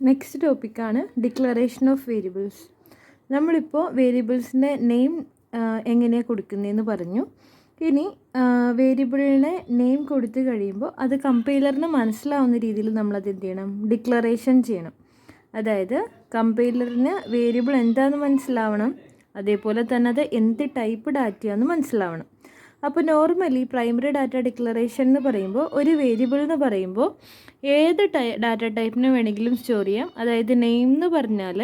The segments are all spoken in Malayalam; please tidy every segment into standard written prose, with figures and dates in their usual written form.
നെക്സ്റ്റ് ടോപ്പിക്കാണ് ഡിക്ലറേഷൻ ഓഫ് വേരിയബിൾസ്. നമ്മളിപ്പോൾ വേരിയബിൾസിൻ്റെ നെയിം എങ്ങനെയാണ് കൊടുക്കുന്നതെന്ന് പറഞ്ഞു. ഇനി വേരിയബിളിനെ നെയിം കൊടുത്തു കഴിയുമ്പോൾ അത് കമ്പൈലറിന് മനസ്സിലാവുന്ന രീതിയിൽ നമ്മളത് എന്ത് ചെയ്യണം, ഡിക്ലറേഷൻ ചെയ്യണം. അതായത് കമ്പൈലറിന് വേരിയബിൾ എന്താണെന്ന് മനസ്സിലാവണം, അതേപോലെ തന്നെ അത് എന്ത് ടൈപ്പ് ഡാറ്റയാണെന്ന് മനസ്സിലാവണം. അപ്പോൾ നോർമലി പ്രൈമറി ഡാറ്റ ഡിക്ലറേഷൻ എന്ന് പറയുമ്പോൾ ഒരു വേരിയബിൾ എന്ന് പറയുമ്പോൾ ഏത് ഡാറ്റ ടൈപ്പിന് വേണമെങ്കിലും സ്റ്റോർ ചെയ്യാം. അതായത് നെയിം എന്ന് പറഞ്ഞാൽ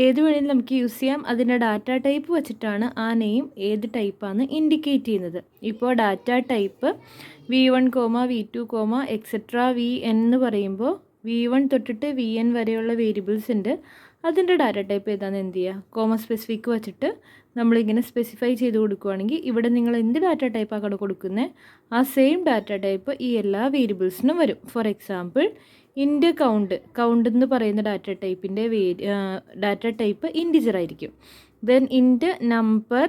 ഏത് വേണമെങ്കിലും നമുക്ക് യൂസ് ചെയ്യാം. അതിൻ്റെ ഡാറ്റ ടൈപ്പ് വെച്ചിട്ടാണ് ആ നെയിം ഏത് ടൈപ്പാണെന്ന് ഇൻഡിക്കേറ്റ് ചെയ്യുന്നത്. ഇപ്പോൾ data type V1, V2, etcetera VN എന്ന് പറയുമ്പോൾ V1 തൊട്ടിട്ട് VN വരെയുള്ള വേരിയബിൾസ് ഉണ്ട്. അതിൻ്റെ ഡാറ്റ ടൈപ്പ് ഏതാണെന്ന് എന്ത് ചെയ്യുക, കോമ സ്പെസിഫിക് വെച്ചിട്ട് നമ്മളിങ്ങനെ സ്പെസിഫൈ ചെയ്ത് കൊടുക്കുകയാണെങ്കിൽ ഇവിടെ നിങ്ങൾ എന്ത് ഡാറ്റ ടൈപ്പാണ് കൊടുക്കുന്നത് ആ സെയിം ഡാറ്റ ടൈപ്പ് ഈ എല്ലാ വേരിയബിൾസിനും വരും. ഫോർ എക്സാമ്പിൾ ഇൻറ്റ് കൗണ്ട് എന്ന് പറയുന്ന ഡാറ്റ ടൈപ്പിൻ്റെ ഡാറ്റ ടൈപ്പ് ഇൻറ്റിജർ ആയിരിക്കും. Then int number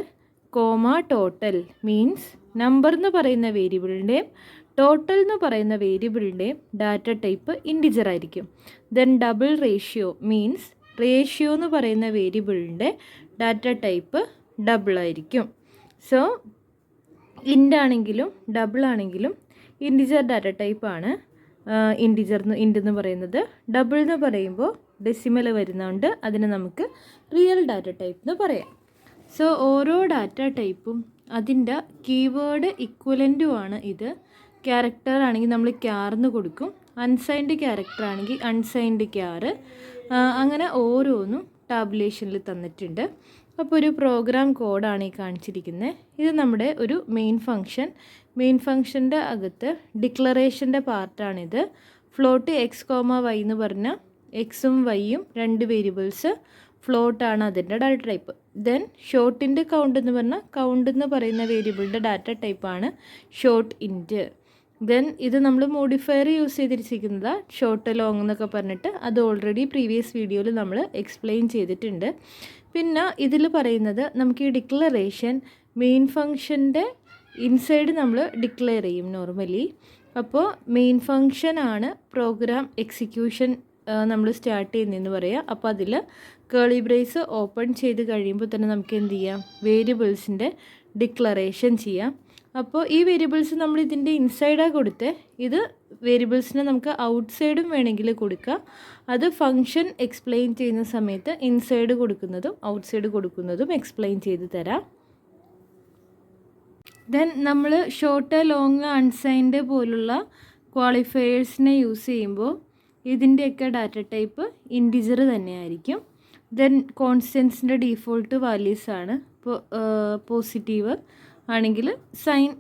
total means number എന്ന് പറയുന്ന വേരിയബിളിൻ്റെയും ടോട്ടൽ എന്ന് പറയുന്ന വേരിയബിളിൻ്റെയും ഡാറ്റ ടൈപ്പ് ഇൻറ്റിജർ ആയിരിക്കും. Then double ratio means ratio എന്ന് പറയുന്ന വേരിയബിളിൻ്റെ ഡാറ്റ ടൈപ്പ് ഡബിൾ ആയിരിക്കും. സോ ഇൻ്റ് ആണെങ്കിലും ഡബിൾ ആണെങ്കിലും ഇൻറ്റിജർ ഡാറ്റ ടൈപ്പാണ് ഇൻറ്റ് എന്ന് പറയുന്നത്. ഡബിൾ എന്ന് പറയുമ്പോൾ ഡെസിമൽ വരുന്നതുകൊണ്ട് അതിന് നമുക്ക് റിയൽ ഡാറ്റ ടൈപ്പ് എന്ന് പറയാം. സോ ഓരോ ഡാറ്റ ടൈപ്പും അതിൻ്റെ കീവേഡ് ഇക്വലൻറ്റുമാണ്. ഇത് ക്യാരക്ടർ ആണെങ്കിൽ നമ്മൾ ക്യാർന്ന് കൊടുക്കും, അൺസൈൻഡ് ക്യാരക്ടർ ആണെങ്കിൽ അൺസൈൻഡ് ക്യാർ, അങ്ങനെ ഓരോന്നും ടാബുലേഷനിൽ തന്നിട്ടുണ്ട്. അപ്പോൾ ഒരു പ്രോഗ്രാം കോഡാണ് ഈ കാണിച്ചിരിക്കുന്നത്. ഇത് നമ്മുടെ ഒരു മെയിൻ ഫംഗ്ഷൻ്റെ അകത്ത് ഡിക്ലറേഷൻ്റെ പാർട്ടാണിത്. ഫ്ലോട്ട് y എന്ന് പറഞ്ഞാൽ എക്സും വൈയും രണ്ട് വേരിയബിൾസ്, ഫ്ലോട്ടാണ് അതിൻ്റെ ഡാറ്റ ടൈപ്പ്. ദെൻ ഷോർട്ടിൻ്റെ കൗണ്ട് എന്ന് പറഞ്ഞാൽ കൗണ്ട് എന്ന് പറയുന്ന വേരിയബിളിൻ്റെ ഡാറ്റ ടൈപ്പാണ് ഷോർട്ട് ഇൻറ്റ്. ദെൻ ഇത് നമ്മൾ മോഡിഫയർ യൂസ് ചെയ്തിരിക്കുന്നത് ഷോർട്ട് ലോങ് എന്നൊക്കെ പറഞ്ഞിട്ട്, അത് ഓൾറെഡി പ്രീവിയസ് വീഡിയോയിൽ നമ്മൾ എക്സ്പ്ലെയിൻ ചെയ്തിട്ടുണ്ട്. പിന്നെ ഇതിൽ പറയുന്നത് നമുക്ക് ഈ ഡിക്ലറേഷൻ മെയിൻ ഫംഗ്ഷൻ്റെ ഇൻസൈഡ് നമ്മൾ ഡിക്ലെയർ ചെയ്യും നോർമലി. അപ്പോൾ മെയിൻ ഫംഗ്ഷനാണ് പ്രോഗ്രാം എക്സിക്യൂഷൻ നമ്മൾ സ്റ്റാർട്ട് ചെയ്യുന്നതെന്ന് പറയാം. അപ്പോൾ അതിൽ കേളി ബ്രേസ് ഓപ്പൺ ചെയ്ത് കഴിയുമ്പോൾ തന്നെ നമുക്ക് എന്ത് ചെയ്യാം, വേരിയബിൾസിൻ്റെ ഡിക്ലറേഷൻ ചെയ്യാം. അപ്പോൾ ഈ വേരിയബിൾസ് നമ്മൾ ഇതിൻ്റെ ഇൻസൈഡാണ് കൊടുത്ത്, ഇത് വേരിയബിൾസിനെ നമുക്ക് ഔട്ട്സൈഡും വേണമെങ്കിൽ കൊടുക്കാം. അത് ഫംഗ്ഷൻ എക്സ്പ്ലെയിൻ ചെയ്യുന്ന സമയത്ത് ഇൻസൈഡ് കൊടുക്കുന്നതും ഔട്ട്സൈഡ് കൊടുക്കുന്നതും എക്സ്പ്ലെയിൻ ചെയ്ത് തരാം. ദെൻ നമ്മൾ ഷോർട്ട് ലോങ് അൺസൈൻഡ് പോലുള്ള ക്വാളിഫയേഴ്സിനെ യൂസ് ചെയ്യുമ്പോൾ ഇതിൻ്റെയൊക്കെ ഡാറ്റ ടൈപ്പ് ഇൻറ്റിജർ തന്നെയായിരിക്കും. ദെൻ കോൺസ്റ്റൻസിൻ്റെ ഡീഫോൾട്ട് വാല്യൂസാണ്. ഇപ്പോൾ പോസിറ്റീവ് ആണെങ്കിൽ സൈൻ,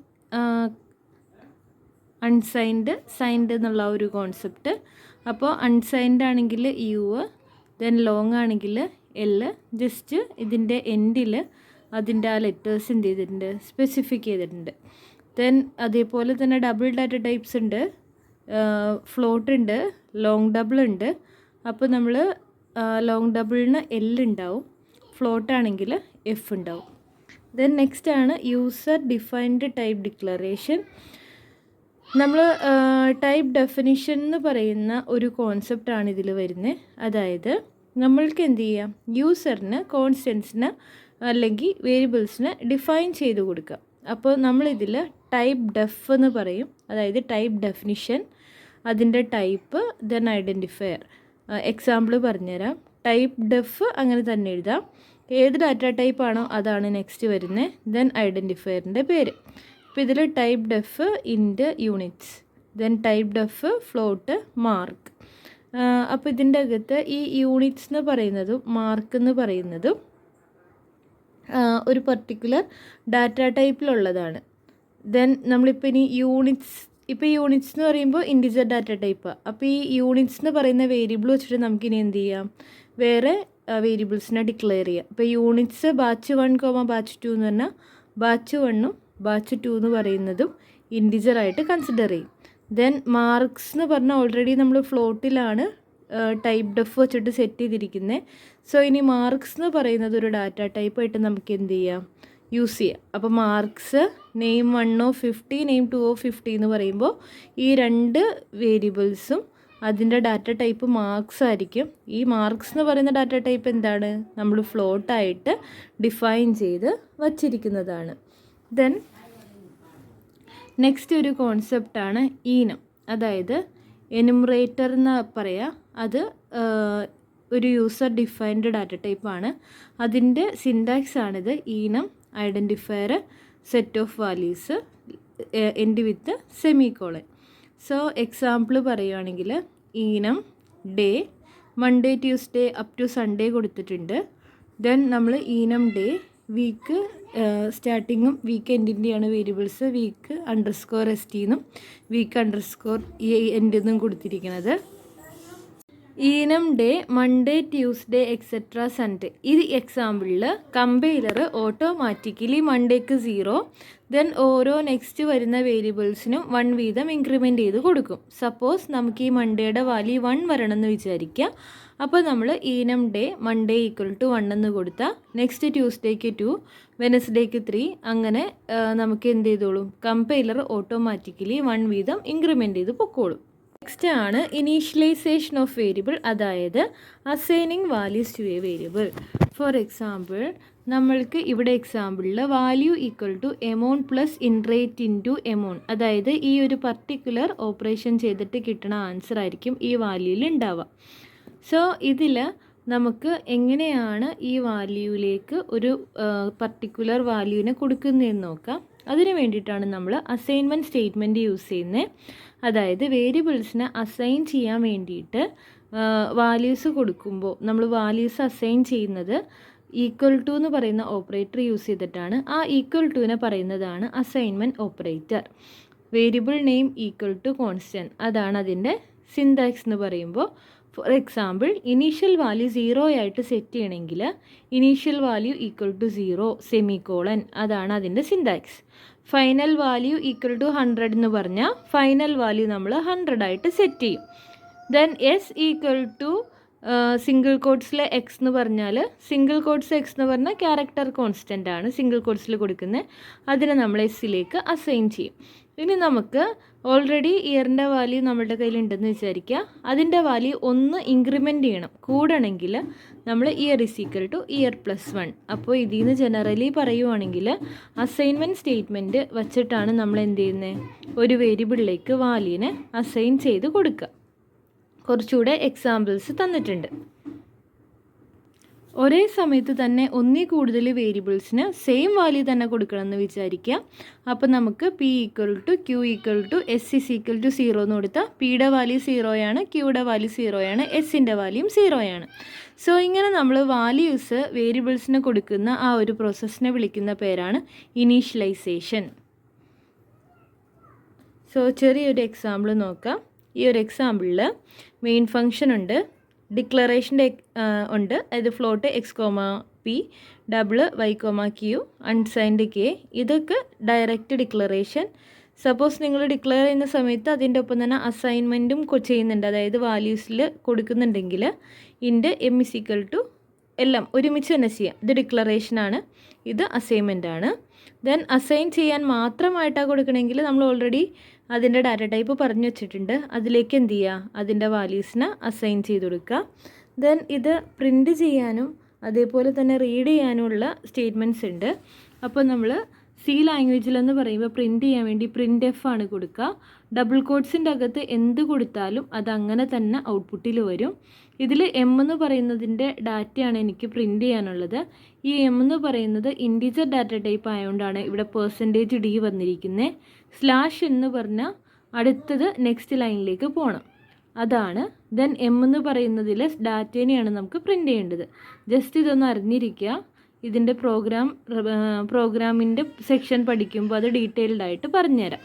അൺസൈൻഡ് സൈൻഡ് എന്നുള്ള ഒരു കോൺസെപ്റ്റ്. അപ്പോൾ അൺസൈൻഡ് ആണെങ്കിൽ യു, ദെൻ ലോങ് ആണെങ്കിൽ എൽ. ജസ്റ്റ് ഇതിൻ്റെ എൻഡിൽ അതിൻ്റെ ആ ലെറ്റേഴ്സ് എന്ത് ചെയ്തിട്ടുണ്ട്, സ്പെസിഫിക് ചെയ്തിട്ടുണ്ട്. ദെൻ അതേപോലെ തന്നെ ഡബിൾ ഡാറ്റ ടൈപ്സ് ഉണ്ട്, ഫ്ലോട്ട് ഉണ്ട്, ലോങ് ഡബിൾ ഉണ്ട്. അപ്പോൾ നമ്മൾ ലോങ് ഡബിളിന് എൽ ഉണ്ടാവും, ഫ്ലോട്ട് ആണെങ്കിൽ എഫ് ഉണ്ടാവും. ദെൻ നെക്സ്റ്റ് ആണ് യൂസർ ഡിഫൈൻഡ് ടൈപ്പ് ഡിക്ലറേഷൻ. നമ്മൾ ടൈപ്പ് ഡെഫിനിഷൻ എന്ന് പറയുന്ന ഒരു കോൺസെപ്റ്റാണ് ഇതിൽ വരുന്നത്. അതായത് നമ്മൾക്ക് എന്ത് ചെയ്യാം, യൂസറിന് കോൺസ്റ്റൻസിന് അല്ലെങ്കിൽ വേരിയബിൾസിന് ഡിഫൈൻ ചെയ്ത് കൊടുക്കാം. അപ്പോൾ നമ്മളിതിൽ ടൈപ്പ് ഡെഫ് എന്ന് പറയും, അതായത് ടൈപ്പ് ഡെഫിനിഷൻ, അതിൻ്റെ ടൈപ്പ്, ദെൻ ഐഡൻറ്റിഫയർ. എക്സാമ്പിൾ പറഞ്ഞുതരാം. ടൈപ്പ് ഡെഫ് അങ്ങനെ തന്നെ എഴുതാം, ഏത് ഡാറ്റ ടൈപ്പാണോ അതാണ് നെക്സ്റ്റ് വരുന്നത്, ദെൻ ഐഡൻറ്റിഫയറിൻ്റെ പേര്. ഇപ്പോൾ ഇതിൽ typedef int units, then typedef float mark. അപ്പോൾ ഇതിൻ്റെ അകത്ത് ഈ യൂണിറ്റ്സ് എന്ന് പറയുന്നതും മാർക്ക് എന്ന് പറയുന്നതും ഒരു പർട്ടിക്കുലർ ഡാറ്റ ടൈപ്പിലുള്ളതാണ്. ദെൻ നമ്മളിപ്പോൾ ഇനി യൂണിറ്റ്സ് എന്ന് പറയുമ്പോൾ ഇൻറ്റിജർ ഡാറ്റ ടൈപ്പാണ്. അപ്പോൾ ഈ യൂണിറ്റ്സ് എന്ന് പറയുന്ന വേരിയബിൾ വെച്ചിട്ട് നമുക്കിനി എന്ത് ചെയ്യാം, വേറെ വേരിയബിൾസിനെ ഡിക്ലെയർ ചെയ്യാം. ഇപ്പോൾ യൂണിറ്റ്സ് batch 1, batch 2 എന്ന് പറഞ്ഞാൽ batch 1ഉം batch 2 എന്ന് പറയുന്നതും ഇൻറ്റിജറായിട്ട് കൺസിഡർ ചെയ്യും. ദെൻ മാർക്സ് എന്ന് പറഞ്ഞാൽ ഓൾറെഡി നമ്മൾ ഫ്ലോട്ടിലാണ് ടൈപ്പ് ഡെഫ് വെച്ചിട്ട് സെറ്റ് ചെയ്തിരിക്കുന്നത്. സോ ഇനി മാർക്സ് എന്ന് പറയുന്നത് ഒരു ഡാറ്റ ടൈപ്പായിട്ട് നമുക്ക് എന്ത് ചെയ്യാം, യൂസ് ചെയ്യാം. അപ്പോൾ marks name 1 of 50, name 2 of 50 എന്ന് പറയുമ്പോൾ ഈ രണ്ട് വേരിയബിൾസും അതിൻ്റെ ഡാറ്റ ടൈപ്പ് മാർക്സ് ആയിരിക്കും. ഈ മാർക്സ് എന്ന് പറയുന്ന ഡാറ്റ ടൈപ്പ് എന്താണ്? നമ്മൾ ഫ്ലോട്ടായിട്ട് ഡിഫൈൻ ചെയ്ത് വച്ചിരിക്കുന്നതാണ്. ദെൻ നെക്സ്റ്റ് ഒരു കോൺസെപ്റ്റാണ് ഈനം. അതായത് എനുമറേറ്റർ എന്ന് പറയുക. അത് ഒരു യൂസർ ഡിഫൈൻഡ് ഡാറ്റ ടൈപ്പാണ്. അതിൻ്റെ സിൻടാക്സ് ആണിത്. Enum, identifier, set of values, end with semicolon. So example പറയുകയാണെങ്കിൽ enum day, Monday Tuesday up to Sunday കൊടുത്തിട്ടുണ്ട്. ദെൻ നമ്മൾ ഈനം ഡേ, വീക്ക് സ്റ്റാർട്ടിങ്ങും വീക്ക് എൻഡിൻ്റെയാണ് വേരിയബിൾസ്. വീക്ക് അണ്ടർസ്കോർ എസ് ടിന്നും വീക്ക് അണ്ടർസ്കോർ എൻഡ് എന്നും കൊടുത്തിരിക്കുന്നത്. Enum day, Monday Tuesday etcetera Sunday. ഈ എക്സാമ്പിളിൽ കമ്പൈലർ ഓട്ടോമാറ്റിക്കലി മൺഡേക്ക് 0, ദെൻ ഓരോ നെക്സ്റ്റ് വരുന്ന വേരിയബിൾസിനും 1 വീതം ഇൻക്രിമെൻറ്റ് ചെയ്ത് കൊടുക്കും. സപ്പോസ് നമുക്ക് ഈ മൺഡേയുടെ വാല്യൂ 1 വരണമെന്ന് വിചാരിക്കുക. അപ്പോൾ നമ്മൾ enum day Monday equal to 1 എന്ന് കൊടുത്താൽ നെക്സ്റ്റ് ട്യൂസ്ഡേക്ക് 2, വെനസ്ഡേക്ക് 3, അങ്ങനെ നമുക്ക് എന്ത് ചെയ്തോളും? കമ്പൈലർ ഓട്ടോമാറ്റിക്കലി 1 വീതം ഇൻക്രിമെൻറ്റ് ചെയ്ത് പൊക്കോളും. നെക്സ്റ്റ് ആണ് ഇനീഷ്യലൈസേഷൻ ഓഫ് വേരിയബിൾ, അതായത് assigning values to a variable. For example, നമ്മൾക്ക് ഇവിടെ എക്സാമ്പിളിൽ value equal to amount plus inrate into amount, അതായത് ഈ ഒരു പർട്ടിക്കുലർ ഓപ്പറേഷൻ ചെയ്തിട്ട് കിട്ടുന്ന ആൻസർ ആയിരിക്കും ഈ വാല്യൂയിൽ ഉണ്ടാവുക. സോ ഇതിൽ നമുക്ക് എങ്ങനെയാണ് ഈ വാല്യൂവിലേക്ക് ഒരു പർട്ടിക്കുലർ വാല്യൂവിനെ കൊടുക്കുന്നതെന്ന് നോക്കാം. അതിന് വേണ്ടിയിട്ടാണ് നമ്മൾ അസൈൻമെൻറ്റ് സ്റ്റേറ്റ്മെൻറ്റ് യൂസ് ചെയ്യുന്നത്. അതായത് വേരിയബിൾസിനെ അസൈൻ ചെയ്യാൻ വേണ്ടിയിട്ട് വാല്യൂസ് കൊടുക്കുമ്പോൾ നമ്മൾ വാല്യൂസ് അസൈൻ ചെയ്യുന്നത് ഈക്വൽ ടു എന്ന് പറയുന്ന ഓപ്പറേറ്റർ യൂസ് ചെയ്തിട്ടാണ്. ആ ഈക്വൽ ടുവിനെ പറയുന്നതാണ് assignment operator. Variable name equal to constant, അതാണ് അതിൻ്റെ സിൻടാക്സ് എന്ന് പറയുമ്പോൾ. ഫോർ എക്സാമ്പിൾ, ഇനീഷ്യൽ വാല്യൂ 0 ആയിട്ട് സെറ്റ് ചെയ്യണമെങ്കിൽ initial value equal to 0 semicolon, അതാണ് അതിൻ്റെ syntax. Final value equal to 100 എന്ന് പറഞ്ഞാൽ ഫൈനൽ വാല്യൂ നമ്മൾ 100 ആയിട്ട് സെറ്റ് ചെയ്യും. Then S equal to single കോഡ്സിലെ എക്സ് എന്ന് പറഞ്ഞാൽ സിംഗിൾ കോഡ്സ് എക്സ് എന്ന് പറഞ്ഞാൽ ക്യാരക്ടർ കോൺസ്റ്റൻ്റ് ആണ് സിംഗിൾ കോഡ്സിൽ കൊടുക്കുന്നത്. അതിനെ നമ്മൾ എസ്സിലേക്ക് അസൈൻ ചെയ്യും. ഇനി നമുക്ക് ഓൾറെഡി ഇയറിൻ്റെ വാല്യൂ നമ്മളുടെ കയ്യിലുണ്ടെന്ന് വിചാരിക്കുക. അതിൻ്റെ വാല്യൂ 1 ഇൻക്രിമെൻറ്റ് ചെയ്യണം. കൂടണമെങ്കിൽ നമ്മൾ year is equal two year plus 1. അപ്പോൾ ഇതിൽ നിന്ന് ജനറലി പറയുവാണെങ്കിൽ അസൈൻമെൻറ്റ് സ്റ്റേറ്റ്മെൻറ്റ് വച്ചിട്ടാണ് നമ്മൾ എന്ത് ചെയ്യുന്നത്? ഒരു വേരിയബിളിലേക്ക് വാല്യൂവിനെ അസൈൻ ചെയ്ത് കൊടുക്കുക. കുറച്ചുകൂടെ എക്സാമ്പിൾസ് തന്നിട്ടുണ്ട്. ഒരേ സമയത്ത് തന്നെ ഒന്നിൽ കൂടുതൽ വേരിയബിൾസിന് സെയിം വാല്യൂ തന്നെ കൊടുക്കണമെന്ന് വിചാരിക്കുക. അപ്പോൾ നമുക്ക് P equal to Q equal to S is equal to 0 എന്ന് കൊടുത്താൽ പിയുടെ വാല്യൂ 0 ആണ്, ക്യൂയുടെ വാല്യൂ 0 ആണ്, എസിൻ്റെ വാല്യൂം 0 ആണ്. സോ ഇങ്ങനെ നമ്മൾ വാല്യൂസ് വേരിയബിൾസിന് കൊടുക്കുന്ന ആ ഒരു പ്രോസസ്സിനെ വിളിക്കുന്ന പേരാണ് ഇനീഷ്യലൈസേഷൻ. സോ ചെറിയൊരു എക്സാമ്പിൾ നോക്കാം. ഈ ഒരു എക്സാമ്പിളിൽ മെയിൻ ഫംഗ്ഷൻ ഉണ്ട്, ഡിക്ലറേഷൻ്റെ ഉണ്ട്, അതായത് float X comma P, double Y comma Q, unsigned K. ഇതൊക്കെ ഡയറക്റ്റ് ഡിക്ലറേഷൻ. സപ്പോസ് നിങ്ങൾ ഡിക്ലെയർ ചെയ്യുന്ന സമയത്ത് അതിൻ്റെ ഒപ്പം തന്നെ അസൈൻമെൻറ്റും ചെയ്യുന്നുണ്ട്, അതായത് വാല്യൂസിൽ കൊടുക്കുന്നുണ്ടെങ്കിൽ ഇൻ്റെ എം ഇസ് ഈക്വൽ ടു എല്ലാം ഒരുമിച്ച് തന്നെ ചെയ്യാം. ഇത് ഡിക്ലറേഷനാണ്, ഇത് അസൈൻമെൻ്റ് ആണ്. ദെൻ അസൈൻ ചെയ്യാൻ മാത്രമായിട്ടാണ് കൊടുക്കണമെങ്കിൽ നമ്മൾ ഓൾറെഡി അതിൻ്റെ ഡാറ്റ ടൈപ്പ് പറഞ്ഞു വെച്ചിട്ടുണ്ട്. അതിലേക്ക് എന്ത് ചെയ്യുക? അതിൻ്റെ വാല്യൂസിനെ അസൈൻ ചെയ്ത് കൊടുക്കുക. ദെൻ ഇത് പ്രിൻ്റ് ചെയ്യാനും അതേപോലെ തന്നെ റീഡ് ചെയ്യാനുമുള്ള സ്റ്റേറ്റ്മെൻറ്റ്സ് ഉണ്ട്. അപ്പോൾ നമ്മൾ സി ലാംഗ്വേജിലെന്ന് പറയുമ്പോൾ പ്രിൻ്റ് ചെയ്യാൻ വേണ്ടി പ്രിൻ്റ് എഫ് ആണ് കൊടുക്കുക. ഡബിൾ കോഡ്സിൻ്റെ അകത്ത് എന്ത് കൊടുത്താലും അതങ്ങനെ തന്നെ ഔട്ട്പുട്ടിൽ വരും. ഇതിൽ എം എന്ന് പറയുന്നതിൻ്റെ ഡാറ്റയാണ് എനിക്ക് പ്രിൻ്റ് ചെയ്യാനുള്ളത്. ഈ എം എന്ന് പറയുന്നത് ഇൻറ്റിജർ ഡാറ്റ ടൈപ്പ് ആയതുകൊണ്ടാണ് ഇവിടെ %d വന്നിരിക്കുന്നത്. സ്ലാഷ് എന്ന് പറഞ്ഞാൽ അടുത്തത് നെക്സ്റ്റ് ലൈനിലേക്ക് പോകണം, അതാണ്. ദെൻ എം എന്ന് പറയുന്നതിൽ ഡാറ്റേനെയാണ് നമുക്ക് പ്രിൻ്റ് ചെയ്യേണ്ടത്. ജസ്റ്റ് ഇതൊന്ന് അറിഞ്ഞിരിക്കുക. ഇതിൻ്റെ പ്രോഗ്രാമിൻ്റെ സെക്ഷൻ പഠിക്കുമ്പോൾ അത് ഡീറ്റെയിൽഡായിട്ട് പറഞ്ഞുതരാം.